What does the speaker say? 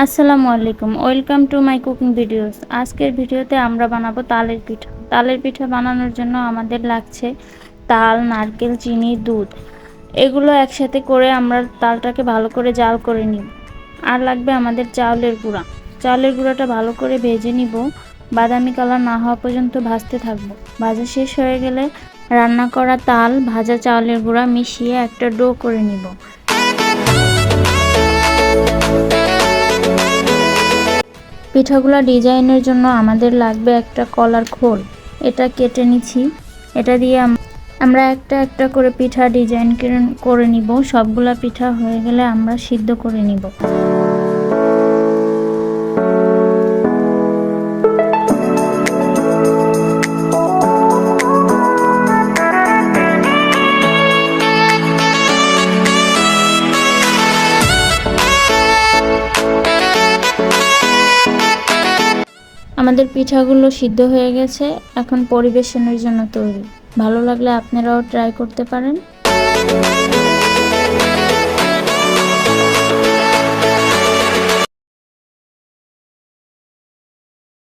আসসালামু আলাইকুম, welcome to my cooking videos. আজকের ভিডিওতে আমরা বানাবো তালের পিঠা। তালের পিঠা বানানোর জন্য আমাদের লাগছে তাল, নারকেল, চিনি, দুধ। এগুলো একসাথে করে আমরা তালটাকে ভালো করে জাল করে নিব। আর লাগবে আমাদের চাউলের গুঁড়া। চাউলের গুঁড়াটা ভালো করে ভেজে নিব, বাদামি কালার না হওয়া পর্যন্ত ভাজতে থাকবো। ভাজা শেষ হয়ে গেলে রান্না করা তাল, ভাজা চাউলের গুঁড়া মিশিয়ে একটা ডো করে নিব। পিঠাগুলা ডিজাইনের জন্য আমাদের লাগবে একটা কলার খোল। এটা কেটে নিচ্ছি। এটা দিয়ে আমরা একটা একটা করে পিঠা ডিজাইন করে নিব। সবগুলা পিঠা হয়ে গেলে আমরা সিদ্ধ করে নিব। আমাদের পিঠাগুলো সিদ্ধ হয়ে গেছে, এখন পরিবেশনের জন্য তৈরি। ভালো লাগলে আপনারাও ট্রাই করতে পারেন।